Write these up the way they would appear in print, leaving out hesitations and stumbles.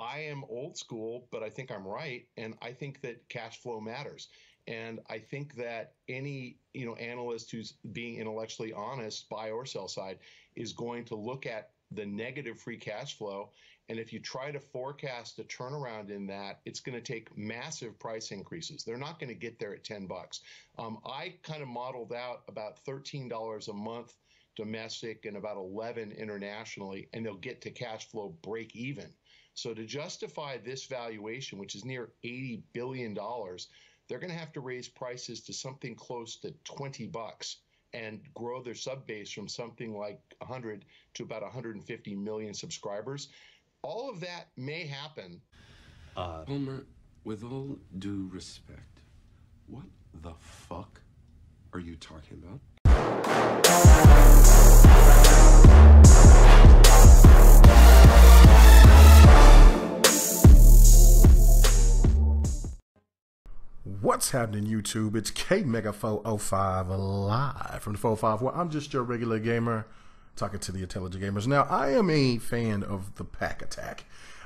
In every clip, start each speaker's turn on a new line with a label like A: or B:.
A: I am old school, but I think I'm right. And I think that cash flow matters. And I think that any, analyst who's being intellectually honest, buy or sell side, is going to look at the negative free cash flow. And if you try to forecast a turnaround in that, it's going to take massive price increases. They're not going to get there at $10. I kind of modeled out about $13 a month domestic and about 11 internationally, and they'll get to cash flow break even. So to justify this valuation, which is near $80 billion, they're going to have to raise prices to something close to $20 and grow their sub base from something like 100 to about 150 million subscribers. All of that may happen.
B: Homer, with all due respect, what the fuck are you talking about?
C: What's happening, YouTube? It's KMega405 live from the 405, where I'm just your regular gamer talking to the intelligent gamers. Now, I am a fan of the Pack Attack.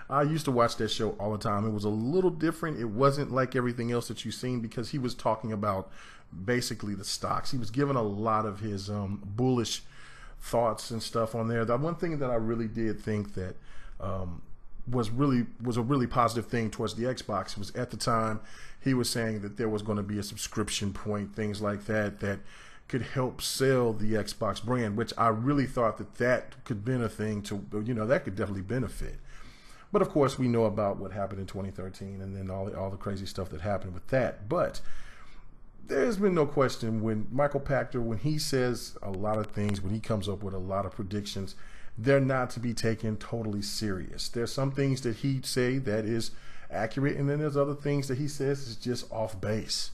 C: I used to watch that show all the time. It was a little different. It wasn't like everything else that you've seen because he was talking about basically the stocks. He was giving a lot of his bullish thoughts and stuff on there. The one thing that I really did think that was a really positive thing towards the Xbox was at the time he was saying that there was going to be a subscription point, things like that, that could help sell the Xbox brand, which I really thought that could be a thing to, that could definitely benefit. But of course, we know about what happened in 2013 and then all the crazy stuff that happened with that. But there's been no question when Michael Pachter, when he says a lot of things, when he comes up with a lot of predictions, they're not to be taken totally serious. There's some things that he say that is accurate, and then there's other things that he says is just off base.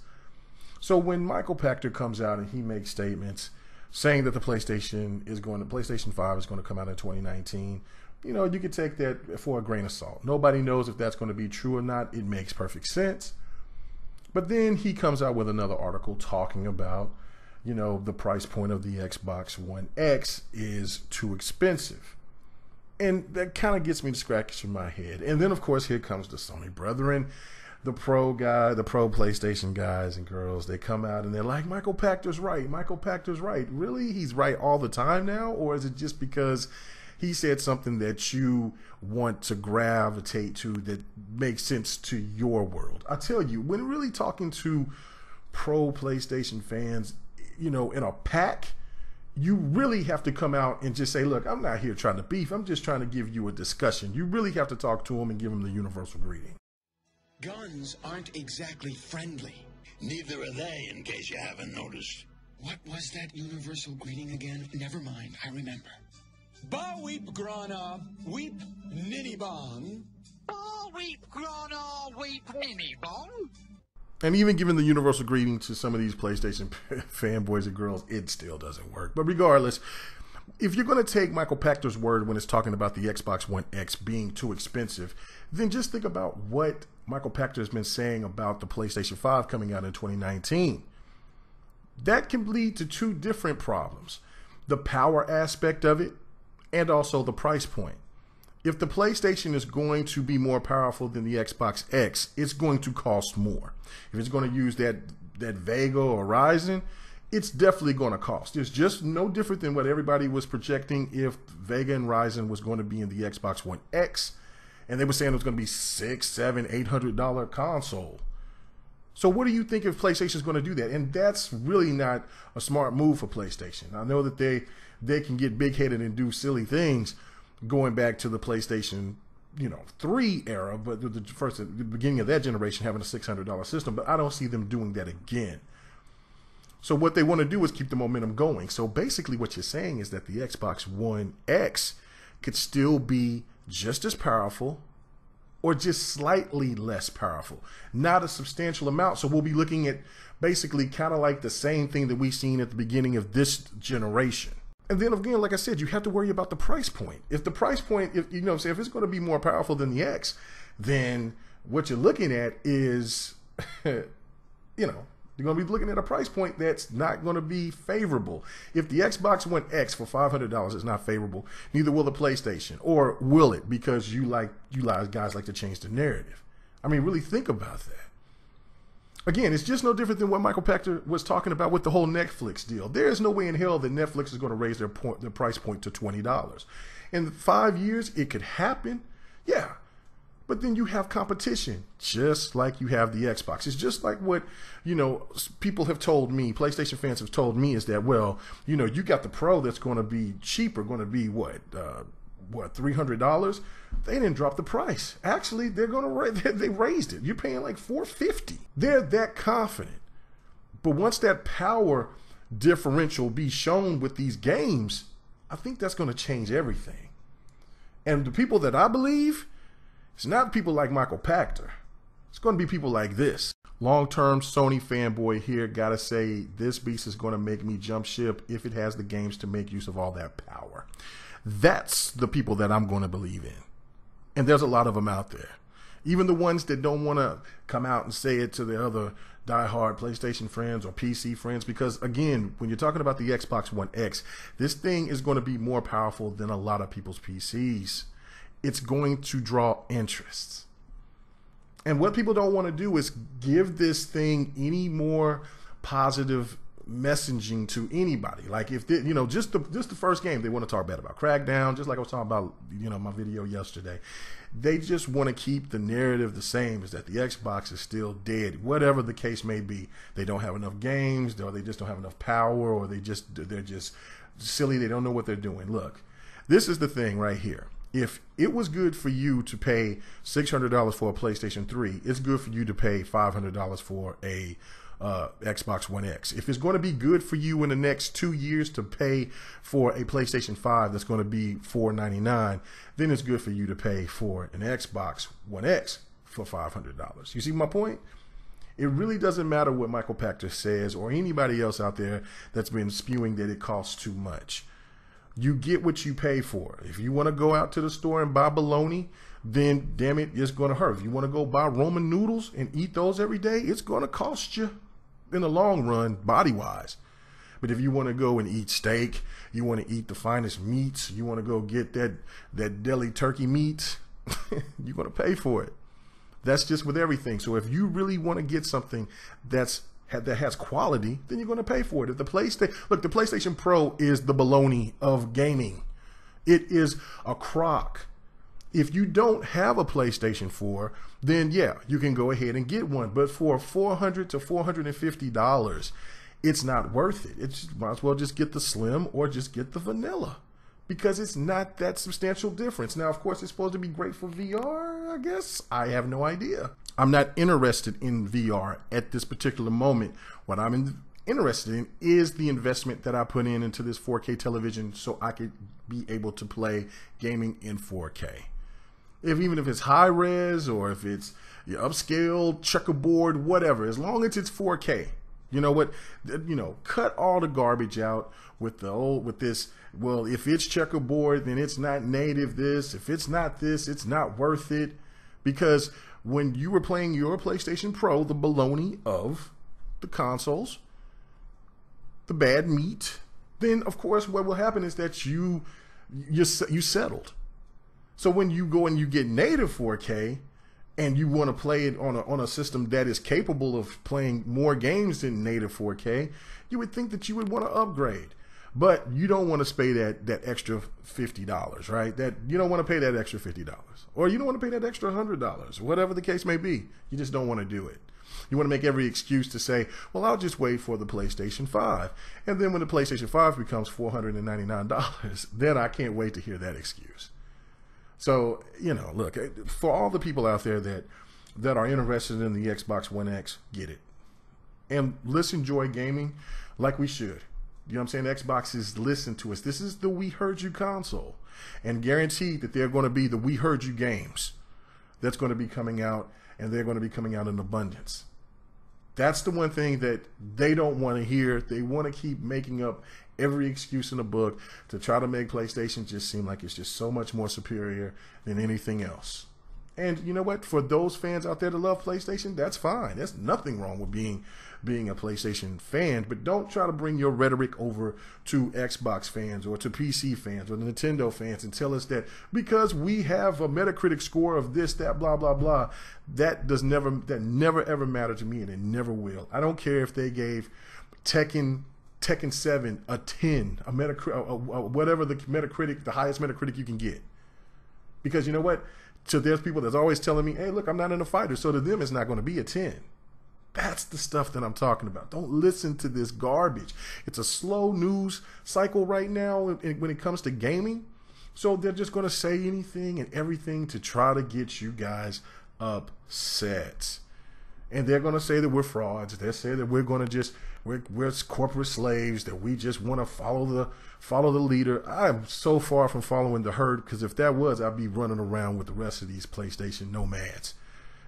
C: So when Michael Pachter comes out and he makes statements saying that the PlayStation 5 is going to come out in 2019, you could take that for a grain of salt. Nobody knows if that's going to be true or not. It makes perfect sense. But then he comes out with another article talking about, the price point of the Xbox One X is too expensive. And that kind of gets me to scratching my head. And then, of course, here comes the Sony brethren, the pro PlayStation guys and girls. They come out and they're like, Michael Pachter's right. Michael Pachter's right. Really? He's right all the time now? Or is it just because he said something that you want to gravitate to that makes sense to your world? I tell you, when really talking to pro PlayStation fans, in a pack, you really have to come out and just say, look, I'm not here trying to beef. I'm just trying to give you a discussion. You really have to talk to them and give them the universal greeting.
D: Guns aren't exactly friendly.
E: Neither are they, in case you haven't noticed.
D: What was that universal greeting again? Never mind, I remember. Ba weep grana, weep ninny bong.
E: Ba weep grana, weep ninny bong.
C: And even giving the universal greeting to some of these PlayStation fanboys and girls, it still doesn't work. But regardless, if you're going to take Michael Pachter's word when it's talking about the Xbox One X being too expensive, then just think about what Michael Pachter has been saying about the PlayStation 5 coming out in 2019. That can lead to two different problems: the power aspect of it and also the price point. If the PlayStation is going to be more powerful than the Xbox X, it's going to cost more. If it's going to use that Vega or Ryzen, it's definitely going to cost. It's just no different than what everybody was projecting if Vega and Ryzen was going to be in the Xbox One X, and they were saying it was going to be $600, $700, $800 console. So what do you think if PlayStation is going to do that? And that's really not a smart move for PlayStation. I know that they can get big-headed and do silly things, going back to the PlayStation, 3 era, but the beginning of that generation having a $600 system, but I don't see them doing that again. So what they want to do is keep the momentum going. So basically what you're saying is that the Xbox One X could still be just as powerful or just slightly less powerful, not a substantial amount. So we'll be looking at basically kind of like the same thing that we've seen at the beginning of this generation. And then again, like I said, you have to worry about the price point. If the price point, if it's going to be more powerful than the X, then what you're looking at is, They're going to be looking at a price point that's not going to be favorable. If the Xbox One X for $500 is not favorable, neither will the PlayStation. Or will it? Because you guys like to change the narrative. I mean, really think about that. Again, it's just no different than what Michael Pachter was talking about with the whole Netflix deal. There is no way in hell that Netflix is going to raise their price point to $20. In 5 years, it could happen. Yeah. But then you have competition, just like you have the Xbox. It's just like what, people have told me, PlayStation fans have told me, is that, well, you got the Pro that's going to be cheaper, going to be what, $300? They didn't drop the price. Actually, they raised it. You're paying like $450. They're that confident. But once that power differential be shown with these games, I think that's going to change everything. And the people that I believe, it's not people like Michael Pachter. It's going to be people like this. Long-term Sony fanboy here. Gotta say, this beast is going to make me jump ship if it has the games to make use of all that power. That's the people that I'm going to believe in. And there's a lot of them out there. Even the ones that don't want to come out and say it to the other diehard PlayStation friends or PC friends. Because, again, when you're talking about the Xbox One X, this thing is going to be more powerful than a lot of people's PCs. It's going to draw interests. And what people don't want to do is give this thing any more positive messaging to anybody. Like if they, just the first game, they want to talk bad about Crackdown, just like I was talking about, my video yesterday. They just want to keep the narrative the same, is that the Xbox is still dead. Whatever the case may be, they don't have enough games, or they just don't have enough power, or they're just silly. They don't know what they're doing. Look, this is the thing right here. If it was good for you to pay $600 for a PlayStation 3, it's good for you to pay $500 for a Xbox One X. If it's going to be good for you in the next 2 years to pay for a PlayStation 5 that's going to be $499, then it's good for you to pay for an Xbox One X for $500. You see my point? It really doesn't matter what Michael Pachter says or anybody else out there that's been spewing that it costs too much. You get what you pay for. If you want to go out to the store and buy bologna, then damn it, it's going to hurt. If you want to go buy Roman noodles and eat those every day, it's going to cost you in the long run, body-wise. But if you want to go and eat steak, you want to eat the finest meats, you want to go get that deli turkey meat, you're going to pay for it. That's just with everything. So if you really want to get something that has quality, then you're going to pay for it. If the PlayStation Pro is the baloney of gaming. It is a crock. If you don't have a PlayStation 4, then yeah, you can go ahead and get one. But for $400 to $450, it's not worth it. It's might as well just get the Slim or just get the vanilla, because it's not that substantial difference. Now, of course, it's supposed to be great for VR, I guess. I have no idea. I'm not interested in VR at this particular moment. What I'm interested in is the investment that I put into this 4K television so I could be able to play gaming in 4K. Even if it's high res or if it's upscale, checkerboard, whatever, as long as it's 4K. You know what? Cut all the garbage out with this. Well, if it's checkerboard, then it's not native this. If it's not this, it's not worth it. Because when you were playing your PlayStation Pro, the baloney of the consoles, the bad meat, then of course what will happen is that you settled. So when you go and you get native 4K and you want to play it on a system that is capable of playing more games than native 4K, you would think that you would want to upgrade. But you don't want to pay that extra $50, right? That you don't want to pay that extra $50, or you don't want to pay that extra $100, whatever the case may be. You just don't want to do it. You want to make every excuse to say, well, I'll just wait for the PlayStation 5. And then when the PlayStation 5 becomes $499, then I can't wait to hear that excuse. So, look, for all the people out there that are interested in the Xbox One X, get it. And let's enjoy gaming like we should. You know what I'm saying? Xbox is listen to us. This is the We Heard You console. And guaranteed that they're going to be the We Heard You games that's going to be coming out, and they're going to be coming out in abundance. That's the one thing that they don't want to hear. They want to keep making up every excuse in the book to try to make PlayStation just seem like it's just so much more superior than anything else. And you know what? For those fans out there that love PlayStation, that's fine. There's nothing wrong with being a PlayStation fan. But don't try to bring your rhetoric over to Xbox fans or to PC fans or Nintendo fans and tell us that because we have a Metacritic score of this, that, blah, blah, blah, that never ever mattered to me, and it never will. I don't care if they gave Tekken 7 a 10, a Metacritic, whatever the Metacritic, the highest Metacritic you can get. Because you know what? So there's people that's always telling me, hey, look, I'm not in a fighter. So to them, it's not going to be a 10. That's the stuff that I'm talking about. Don't listen to this garbage. It's a slow news cycle right now when it comes to gaming. So they're just going to say anything and everything to try to get you guys upset. And they're going to say that we're frauds. They'll say that we're going to just, we're corporate slaves, that we just want to follow the leader. I'm so far from following the herd, because if that was, I'd be running around with the rest of these PlayStation nomads.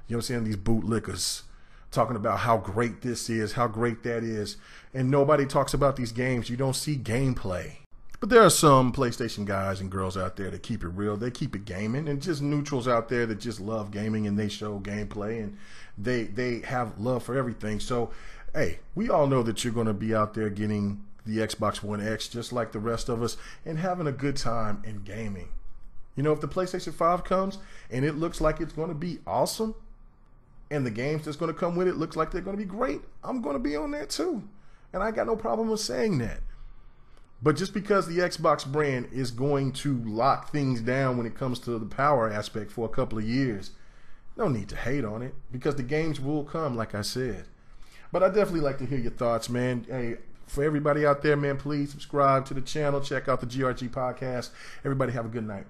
C: You know what I'm saying? These bootlickers talking about how great this is, how great that is. And nobody talks about these games. You don't see gameplay. But there are some PlayStation guys and girls out there that keep it real. They keep it gaming, and just neutrals out there that just love gaming and they show gameplay and they have love for everything. So, hey, we all know that you're going to be out there getting the Xbox One X just like the rest of us and having a good time in gaming. You know, if the PlayStation 5 comes and it looks like it's going to be awesome and the games that's going to come with it looks like they're going to be great, I'm going to be on that too. And I got no problem with saying that. But just because the Xbox brand is going to lock things down when it comes to the power aspect for a couple of years, no need to hate on it, because the games will come, like I said. But I definitely like to hear your thoughts, man. Hey, for everybody out there, man, please subscribe to the channel. Check out the GRG podcast. Everybody have a good night.